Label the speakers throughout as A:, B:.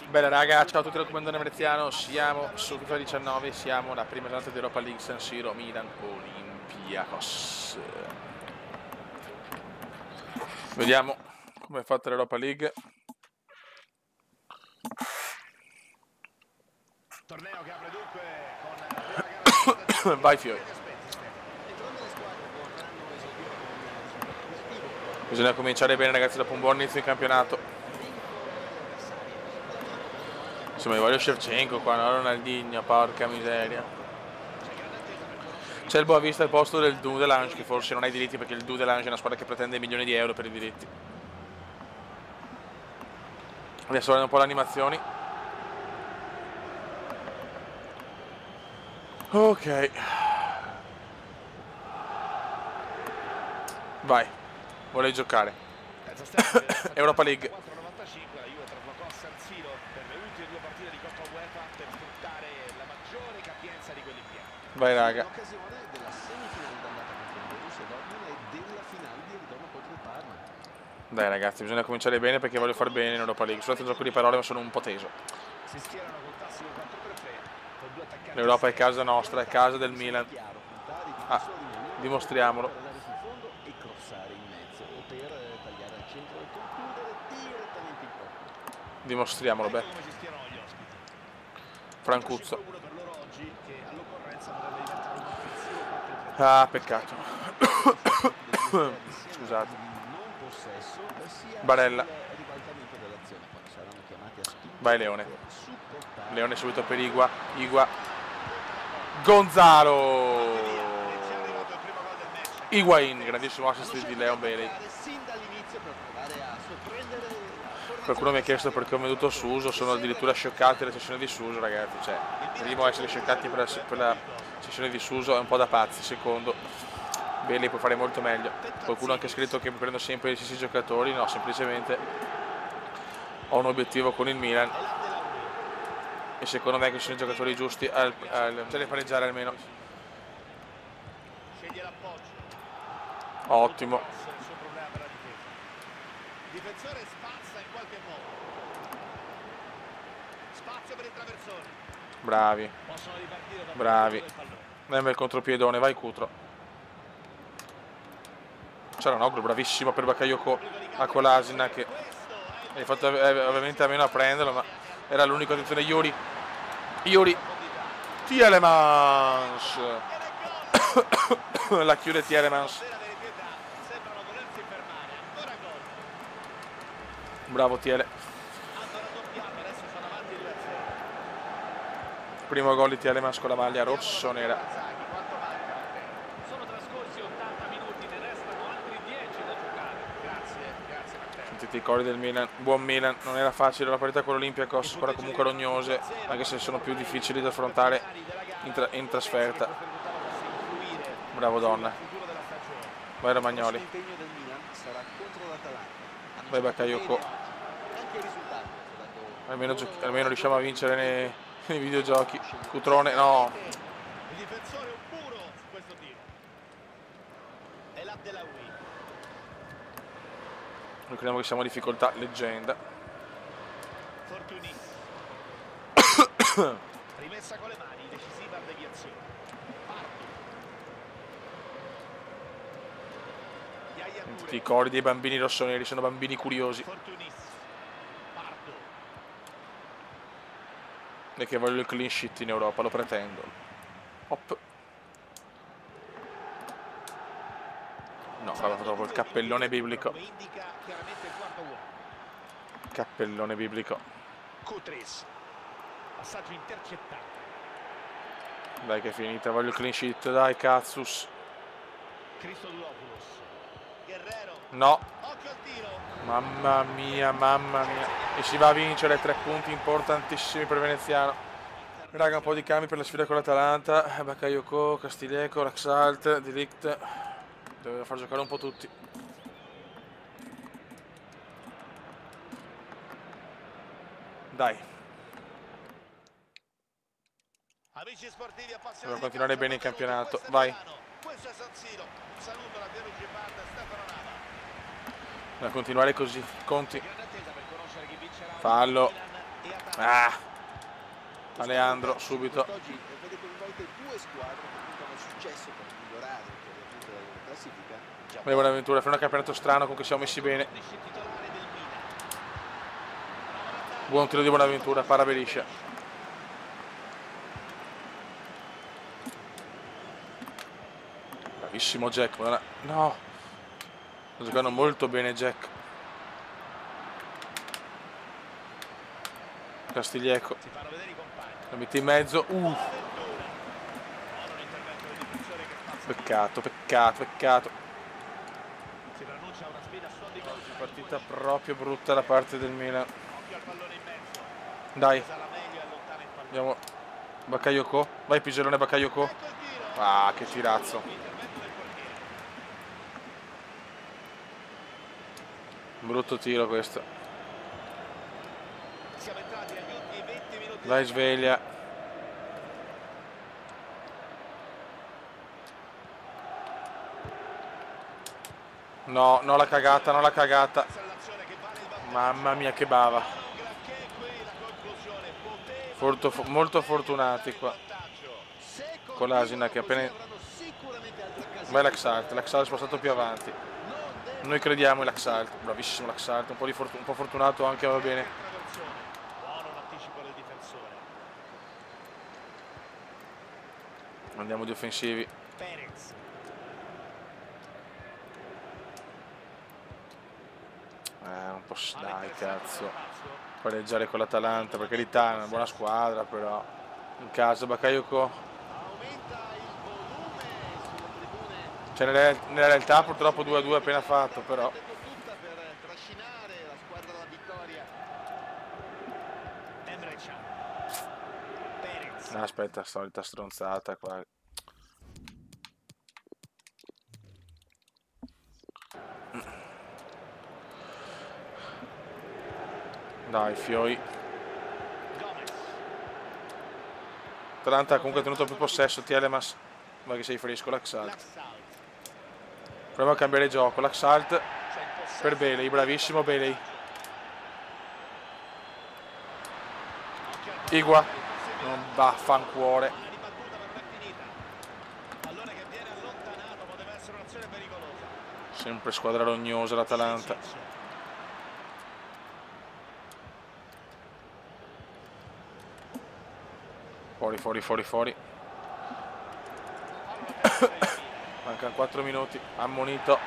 A: Bella raga, ciao a tutti dal comandante veneziano, siamo su FIFA 19, siamo la prima giornata di Europa League San Siro, Milan, Olympiacos. Vediamo come è fatta l'Europa League.
B: Torneo che apre dunque con
A: Vai Fiori. Bisogna cominciare bene ragazzi dopo un buon inizio di campionato. Insomma, io voglio Shevchenko qua, no? Ronaldinho, porca miseria. C'è il Boavista al posto del Dudelange, che forse non ha i diritti perché il Dudelange è una squadra che pretende milioni di euro per i diritti. Adesso guardando un po' le animazioni. Ok. Vai. Vuole giocare. Europa League. Vai raga. Dai ragazzi, bisogna cominciare bene perché voglio far bene in Europa League. Scusate il gioco di parole ma sono un po' teso. L'Europa è casa nostra, è casa del Milan. Ah, dimostriamolo. Dimostriamolo, beh. Francuzzo. Ah, peccato. Scusate. Barella. Vai Leone. Leone subito per Igua. Igua. Gonzalo. Higuain, grandissimo assist di Leon Bailey. Qualcuno mi ha chiesto perché ho venduto Suso, sono addirittura scioccati la sessione di Suso ragazzi, cioè, primo essere scioccati per la sessione di Suso è un po' da pazzi, secondo, Bailey può fare molto meglio. Qualcuno ha anche scritto che prendo sempre gli stessi giocatori, no, semplicemente ho un obiettivo con il Milan e secondo me che sono i giocatori giusti per pareggiare almeno. Ottimo. Difensore spazza in qualche modo. Spazio per il traversone. Bravi. Bravi. Nel contropiedone, vai Cutro. C'era Noglu, bravissimo per Bakayoko a Kolasina che hai fatto ovviamente a meno a prenderlo, ma era l'unico. Attenzione Yuri. Yuri. Tielemans. La chiude Tielemans. Bravo Tiele. Primo gol di Tielemans con la maglia rosso-nera. Sono trascorsi 80 minuti, ne restano altri 10 da giocare. Grazie. Sentite i cori del Milan. Buon Milan, non era facile la partita con l'Olympiacos, squadra comunque rognose, anche se sono più difficili da affrontare in trasferta. Bravo Donna. Vai Romagnoli. Vai Bakayoko. Almeno riusciamo a vincere nei videogiochi. Cutrone, no. Il difensore un muro su questo tiro. E l'Abdelawi. Ricordiamo che siamo in difficoltà, leggenda. Fortuny. Rimessa con le mani, decisiva deviazione. Tutti i cori dei bambini rossoneri sono bambini curiosi. E che voglio il clean sheet in Europa, lo pretendo. Hop. No, aveva fatto proprio il cappellone biblico. Cappellone biblico. Passaggio intercettato. Dai che è finita, voglio il clean sheet, dai Cazzus. No. Mamma mia, mamma mia. E si va a vincere 3 punti importantissimi per Veneziano. Raga, un po' di cambi per la sfida con l'Atalanta. Bakayoko, Castiglieco, Laxalt, Delict. Devo far giocare un po' tutti. Dai. Devo continuare bene il campionato. Vai. Questo è San Siro. Saluto la Piero Gibbard, Stefano Nava. Da continuare così, Conti. Fallo. Ah. Aleandro, subito.
C: Oggi vede coinvolte due squadre che puntano al successo per migliorare ulteriormente la loro classifica.
A: Beh, Bonaventura, fa un campionato strano, comunque siamo messi bene. Buon tiro di Bonaventura, parabelisce. Bravissimo Jack, no. Sta giocando molto bene Jack. Castiglieco. Lo metti in mezzo. Peccato, peccato, peccato. Oggi partita proprio brutta da parte del Milan. Dai. Andiamo. Bakayoko. Vai Pigelone Bakayoko. Ah, che tirazzo. Brutto tiro questo. Vai sveglia. No, no la cagata, no la cagata. Mamma mia che bava. Molto fortunati qua. Con l'Asina che appena... Vai l'Axalt è spostato più avanti. Noi crediamo in l'Axalt. Bravissimo l'Axalt, un po' fortunato anche, va bene. Andiamo di offensivi. Un po' dai cazzo. Pareggiare con l'Atalanta, per carità è una buona squadra, però in casa Bakayoko. Cioè nella realtà purtroppo 2-2 appena fatto, però. No, aspetta, solita stronzata qua. Dai, Fioi. Atalanta ha comunque tenuto più possesso, Tielemans. Ma che sei fresco, l'Axalt. Proviamo a cambiare gioco, l'Axalt per Bailey, bravissimo Bailey. Igua. Non vaffancuore. Sempre squadra rognosa l'Atalanta. Fuori. Mancano 4 minuti. Ammonito.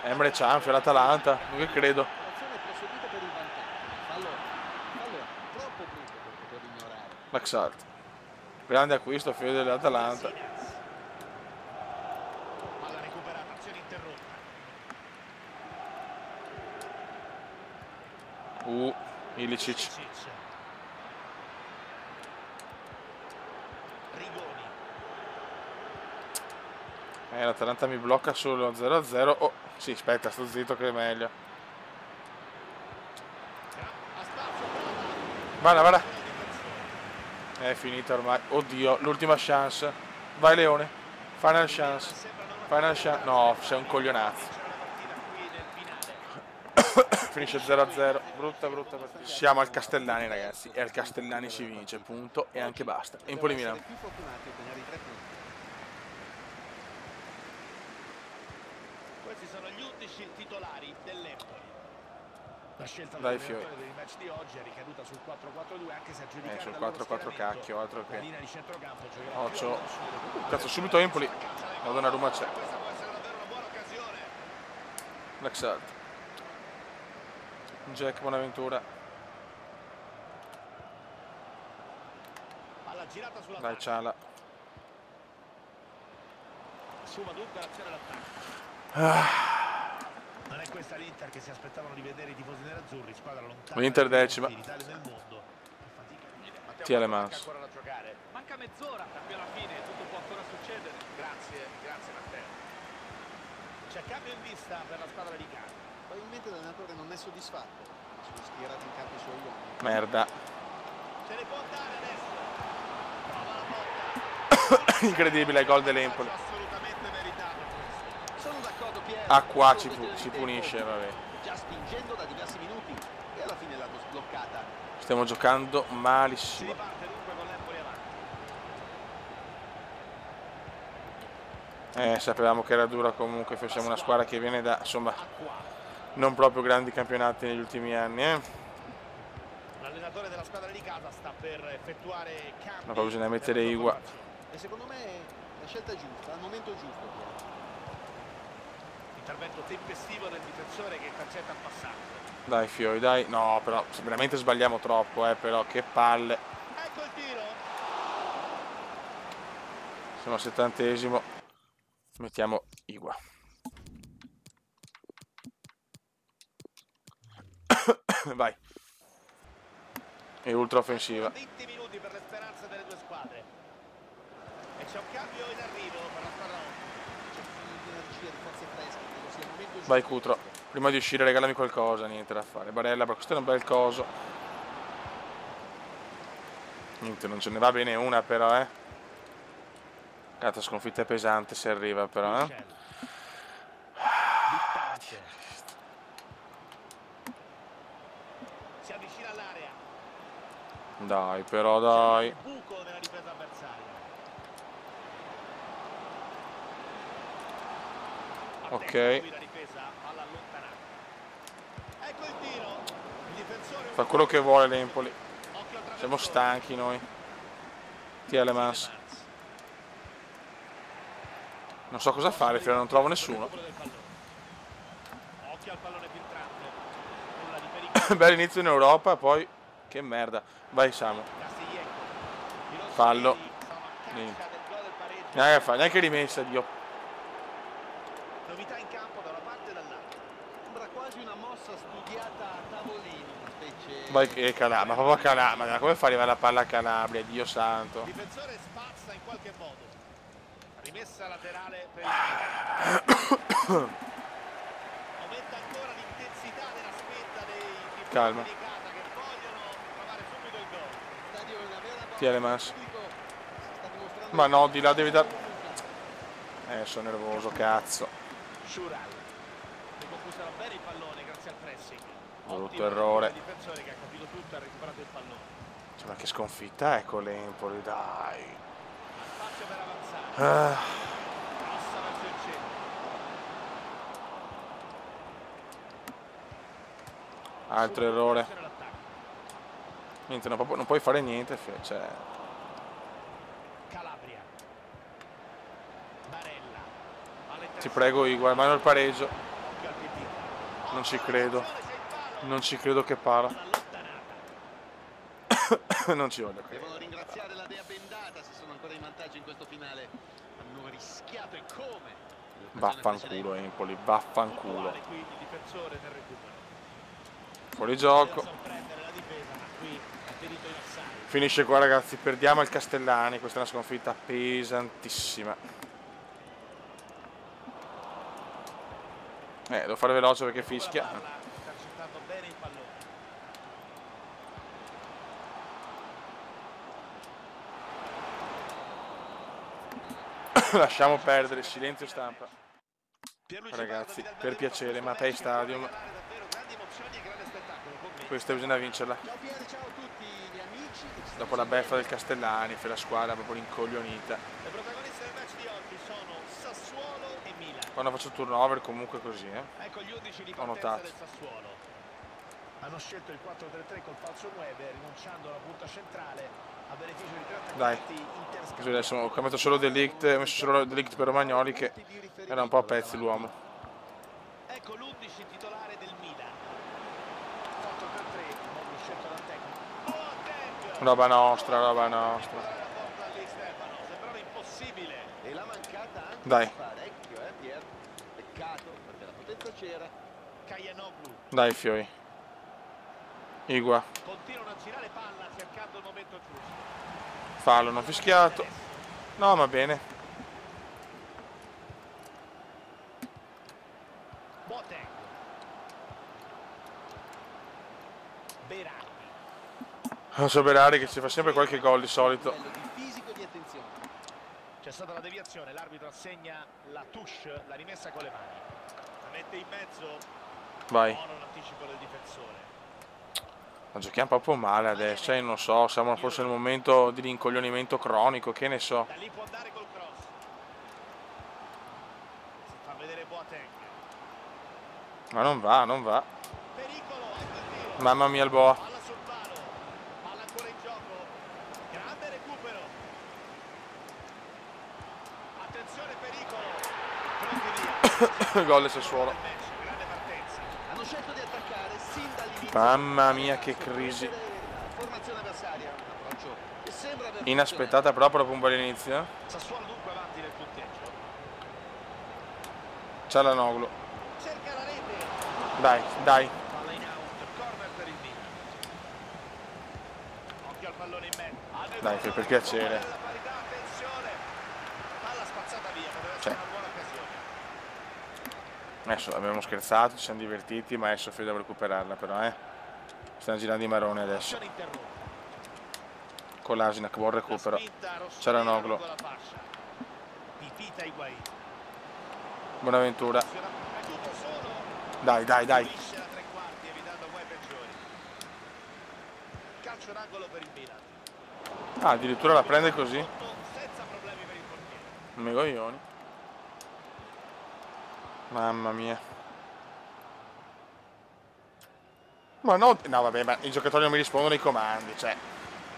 A: Emre Can, l'Atalanta. Io credo. L'Axalt. Grande acquisto, figlio dell'Atalanta. Ilicic. L'Atalanta mi blocca solo 0-0. Oh, sì, aspetta, sto zitto che è meglio. Vada. È finita ormai. Oddio, l'ultima chance. Vai Leone. Final chance. No, sei un coglionazzo. Finisce 0-0. Brutta partita. Siamo al Castellani, ragazzi. E al Castellani si vince, punto. E anche basta. Empoli Milan.
B: Questi sono gli 11 titolari dell'Empoli. La scelta
A: del
B: match di oggi è ricaduta sul 4-4-2, anche se a giudicare
A: sul 4-4 cacchio, altro che.
B: la linea di centrocampo
A: Occhio. Cazzo, subito Empoli. La Donnarumma c'è.
B: Questa può essere davvero una buona occasione.
A: L'Axalt. Jack Bonaventura.
B: Alla girata sulla
A: Dai Ciala.
B: Suma dunque l'azione d'attacco. Non è questa l'Inter che si aspettavano di vedere i tifosi nerazzurri, squadra lontana.
A: L'Inter decima.
B: L'Italia nel mondo.
A: Tielemans.
B: Ancora da giocare. Manca mezz'ora, qui alla fine tutto può ancora succedere. Grazie Matteo. C'è cambio in vista per la squadra di casa.
C: Probabilmente l'allenatore non è soddisfatto. Sono schierati in campo i suoi uomini.
A: Merda.
B: Ce ne può andare adesso. Prova la botta.
A: Incredibile, gol dell'Empoli.
B: Assolutamente meritato questo.
C: Sono d'accordo Piero.
A: Qua si punisce, vabbè.
C: Già spingendo da diversi minuti e alla fine bloccata.
A: Stiamo giocando
B: Si
A: malissimo.
B: riparte dunque con l'Empoli avanti.
A: Sapevamo che era dura comunque, siamo una squadra che viene da, insomma,
B: Acqua.
A: non proprio grandi campionati negli ultimi anni,
B: L'allenatore della squadra di casa sta per effettuare cambi.
A: Ma poi bisogna mettere
B: nella sua
A: Igua.
B: formazione.
C: E secondo me è la scelta giusta, al momento giusto. Piero.
B: Intervento tempestivo del difensore che intercetta il passaggio.
A: Dai Fiori, dai. No, però veramente sbagliamo troppo, però che palle.
B: Ecco il tiro.
A: Siamo al 70esimo. Mettiamo Igua. Vai. E ultra offensiva.
B: 20 minuti per le speranze delle due squadre. E c'è un cambio in arrivo per la squadra ospite.
C: C'è bisogno di energia, di forze fresche, credo sia il momento giusto.
A: Vai Cutro. Prima di uscire regalami qualcosa, niente da fare. Barella, però questo è un bel coso. Niente, non ce ne va bene una però, Cazzo, sconfitta è pesante se arriva però,
B: Michel. Vittante. Si avvicina all'area.
A: Dai, però, dai.
B: Il buco nella difesa avversaria.
A: Ok.
B: Attenta qui la difesa, palla allontanata. Ecco il tiro. Il difensore
A: Fa quello che vuole l'Empoli.
B: Occhio al
A: Siamo
B: traversone.
A: stanchi noi. Tielemans. Non so cosa fare, finora non trovo nessuno.
B: Recupero del pallone. Occhio al pallone filtrante. Nulla di pericolo.
A: Bel inizio in Europa, poi che merda. Vai Samu.
B: Castiglieco. I rossoneri
A: Fallo.
B: sono a caccia
A: Niente.
B: del gol del pareggio.
A: Neanche fa, neanche rimessa, Dio.
B: Novità in campo da una parte e dall'altra.
C: Sembra quasi una mossa studiata a tavolino, specie.
A: Vai che Calabria, ma proprio Calabria. Ma come fa arrivare la palla a Calabria, Dio santo.
B: Il difensore spazza in qualche modo. Rimessa laterale per il aumenta ancora l'intensità della spinta dei tifosi
A: Calma.
B: di casa che vogliono trovare subito il gol.
C: Stadio è una vera bomba.
A: Tielemans.
C: Il pubblico si sta dimostrando
A: Ma no, di là devi dar...
C: comunque.
A: Sono nervoso, cazzo.
B: Shural riconquistano bene il pallone grazie al pressing.
A: Brutto
B: Ottimo
A: errore.
B: il difensore che ha capito tutto e ha recuperato il pallone.
A: Cioè, ma che sconfitta è con l'Empoli, dai.
B: Spazio per avanzare.
A: Ah,
B: Passa verso il centro.
A: altro errore.
B: Subito l'attacco.
A: Niente, non puoi fare niente, cioè...
B: Calabria. Barella.
A: Ti prego, Igua, mano al pareggio.
B: Occhio al PP.
A: Non ci credo.
B: Attenzione, c'è il palo.
A: Non ci credo che para.
B: Allontanata.
A: Non ci voglio credere.
C: Devono ringraziare la dea bendata se sono ancora in vantaggio in questo finale. Hanno rischiato e come.
A: Vaffanculo Empoli, vaffanculo.
B: Puntuale qui il difensore nel recupero.
A: Fuori
B: Deve
A: gioco.
B: sorprendere la difesa, ma qui ha ferito i Massari.
A: Finisce qua ragazzi, perdiamo il Castellani, questa è una sconfitta pesantissima. Devo fare veloce perché fischia.
B: Sta intercettando bene il pallone.
A: Lasciamo perdere, silenzio stampa.
B: Pierluigi
A: Ragazzi,
B: Pardo,
A: per
B: Vidal
A: piacere,
B: Bellingham,
A: Matei
B: questo match che può
A: Stadium.
B: regalare davvero grandi emozioni e grande spettacolo. Commenti.
A: Questa bisogna vincerla.
C: Ciao Piero, ciao a tutti gli amici. che ci stanno
A: Dopo la beffa del
C: seguendo.
A: Castellani, per la squadra proprio rincoglionita.
B: Le protagoniste del match di oggi sono Sassuolo e Milan.
A: Quando faccio turnover comunque così,
B: Ecco gli 11 di
A: Ho
B: partenza
A: notato.
B: del Sassuolo. Hanno scelto il 4-3-3 col falso 9, rinunciando alla punta centrale a beneficio di tre
A: Dai.
B: attaccanti
A: Così
B: interscambiati.
A: adesso ho cambiato solo Delict, ho messo solo Delict per Romagnoli che era un po' a pezzi l'uomo.
B: Ecco l'11 titolare del Milan. 4-3-3, modulo scelto dal tecnico. Boateng!
A: Roba nostra, roba nostra.
B: Guardare la porta lì Stefano, sembrava impossibile.
C: E la mancata anche
A: Dai.
C: parecchio, Pier. Peccato, perché la potenza c'era.
B: Kayanoglu
A: Dai Fiori. Igua.
B: continuano a girare palla cercando il momento giusto.
A: Fallo non fischiato. No, va bene.
B: Boateng. Berardi.
A: Non so Berari che ci fa sempre qualche gol di solito.
C: Livello di fisico e di attenzione.
B: C'è stata la deviazione, l'arbitro assegna la touche, la rimessa con le mani. La mette in mezzo.
A: Vai.
B: Buono l'anticipo del difensore.
A: Ma giochiamo proprio male adesso, non so, siamo forse nel momento di rincoglionimento cronico, che ne so.
B: Da lì può andare col cross. Si fa vedere Boateng.
A: Ma non va, non va.
B: Pericolo, ecco il tiro.
A: Mamma mia il boa.
B: Palla sul palo. Palla ancora in gioco. Grande recupero. Attenzione, pericolo. Pronti via.
A: Gol del Sassuolo.
B: Grande partenza.
C: Hanno scelto di attaccare sin dall'inizio.
A: Mamma mia che crisi.
C: La formazione avversaria, un approccio che sembra aver
A: Inaspettata proprio dopo un bel inizio.
B: Sassuolo dunque avanti nel punteggio.
A: Cialanoglu.
B: Cerca la rete.
A: Dai, dai.
B: Palla in out. Corner per il Milan. Occhio al pallone in mezzo.
A: Dai, che per piacere.
B: La parità, attenzione. Palla spazzata via, poteva essere una buona occasione.
A: Adesso abbiamo scherzato, ci siamo divertiti, ma adesso devo recuperarla però, Stiamo girando i maroni adesso.
B: Azione interrotta.
A: Con l'Asinac, buon recupero.
B: La spinta rossonera
A: Cialanoglu.
B: lungo la fascia. Pipita Higuain.
A: Buonaventura.
B: È tutto solo.
A: Dai, dai, dai.
B: Finisce la tre quarti evitando guai peggiori. Calcio d'angolo per il Milan.
A: Ah, addirittura la prende così.
B: Senza problemi per il portiere.
A: Megoglioni. Mamma mia. Ma no, no vabbè, ma i giocatori non mi rispondono ai comandi, cioè,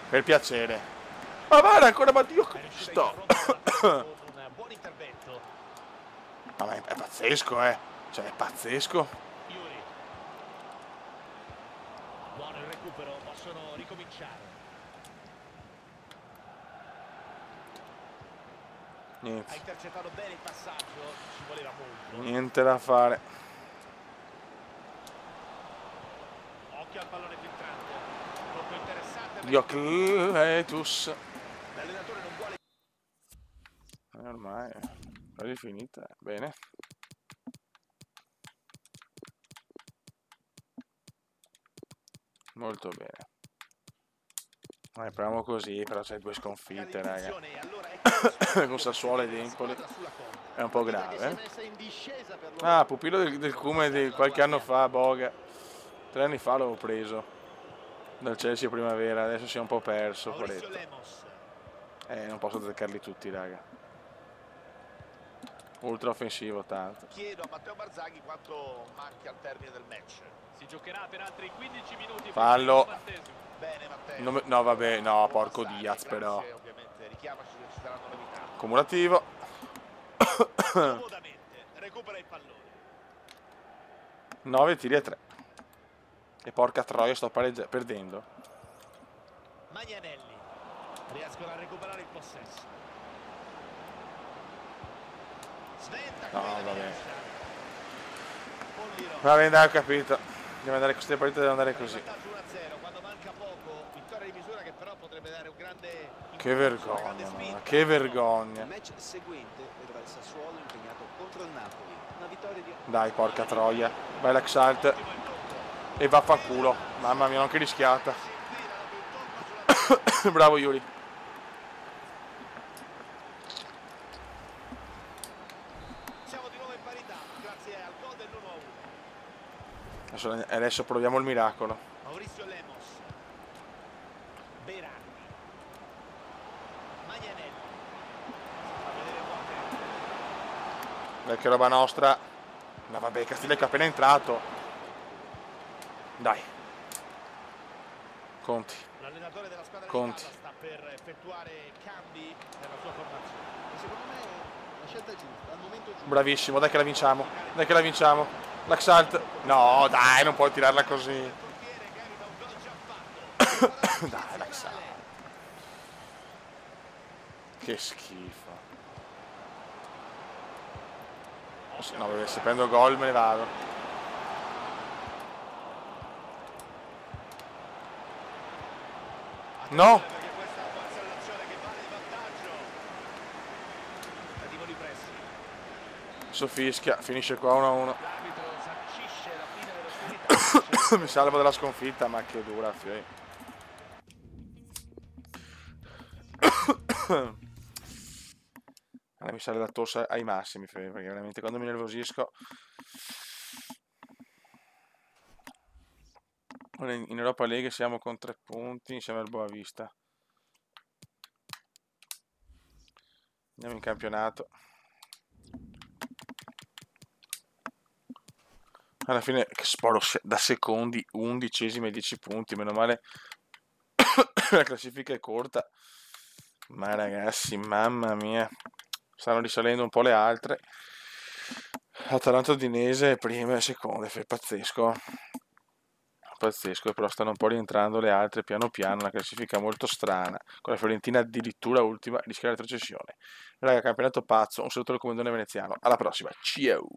A: per piacere. Ma guarda ancora, ma io
B: È riuscito
A: sto.
B: a interrompere con un buon intervento.
A: Ma è pazzesco, Cioè, è pazzesco.
B: Iuri. Buono il recupero, possono ricominciare. Ha
A: Niente,
B: intercettato bene il passaggio, ci voleva molto.
A: niente da fare.
B: Occhio al pallone filtrante. Troppo interessante. per il
A: Diocletus.
B: L'allenatore non vuole.
A: Ormai, quasi finita, bene. Molto bene. Proviamo così, però c'è due sconfitte, raga.
B: Realizzazione, allora è
A: Con Sassuolo ed Empoli.
B: sulla corda.
A: È un po'
C: partita che si è
A: grave,
C: messa in discesa per lo
A: Ah, pupillo del Cume di qualche anno fa, Boga. 3 anni fa l'avevo preso. Dal Chelsea primavera, adesso si è un po' perso,
B: Mauricio
A: poretto.
B: Lemos.
A: Non posso azzeccarli tutti, raga. Ultra offensivo, tanto.
B: Chiedo a Matteo Barzaghi quanto manchi al termine del match. Si giocherà per altri 15 minuti.
A: Fallo.
B: Bene Matteo.
A: No, vabbè, no, porco Diaz, però.
B: Ovviamente richiamaci se ci saranno novità.
A: Cumulativo.
B: Comodamente recupera il pallone.
A: 9 tiri e 3. E porca troia, sto perdendo.
B: Magnanelli. Riescono a recuperare il possesso. Sventa
A: No,
B: qui la
A: vabbè.
B: minaccia. Polliro.
A: Vabbè, dai, ho capito. Deve andare, queste partite devono andare così.
B: Vantaggio 1-0 quando manca poco. Vittoria di misura che però potrebbe dare un grande
A: Che
B: impulso, una
A: vergogna,
B: grande
A: mamma,
B: spinta.
A: che
C: Il
A: vergogna.
C: match seguente vedrà il Sassuolo impegnato contro il Napoli. Una vittoria di
A: Dai, porca troia. Vai l'Axalt.
B: Ottimo il tocco.
A: E vaffanculo. Mamma mia, non che rischiata.
B: Si infila dopo il tocco sulla
A: Bravo Yuri.
B: Siamo di nuovo in parità grazie al gol dell'1-1.
A: Adesso proviamo il miracolo.
B: Mauricio Lemos. Berardi. Magnanelli. Si fa vedere Boateng.
A: Vecchia roba nostra. Ma vabbè, Castiglio che è appena entrato. Dai. Conti.
B: L'allenatore della squadra
A: Conti.
B: di sta per effettuare cambi nella sua formazione.
C: E secondo me la scelta è giusta, al momento giusto.
A: Bravissimo, dai che la vinciamo. Dai che la vinciamo. L'Axalt. No, dai, non puoi tirarla così.
B: Il portiere che evita un gol già fatto.
A: Dai, l'Axalt. Che schifo. No, vabbè, se prendo gol me ne vado. No!
B: Perché questa può essere l'azione che vale il vantaggio. Tentativo di pressing.
A: Sofischia, finisce qua 1-1.
B: L'arbitro sancisce la fine dell'ostilità.
A: Mi salvo dalla sconfitta, ma che dura, fioi. Mi sale la tosse ai massimi, fioi, perché veramente quando mi nervosisco... In Europa League siamo con 3 punti insieme al Boavista. Andiamo in campionato. Alla fine sporo da secondi, 11esimi e 10 punti, meno male la classifica è corta. Ma ragazzi, mamma mia, stanno risalendo un po' le altre. Atalanta Udinese prime e seconde, è pazzesco. Pazzesco, però stanno un po' rientrando le altre piano piano, una classifica molto strana, con la Fiorentina addirittura ultima, rischia la retrocessione. Raga, campionato pazzo, un saluto al comandone veneziano, alla prossima, ciao!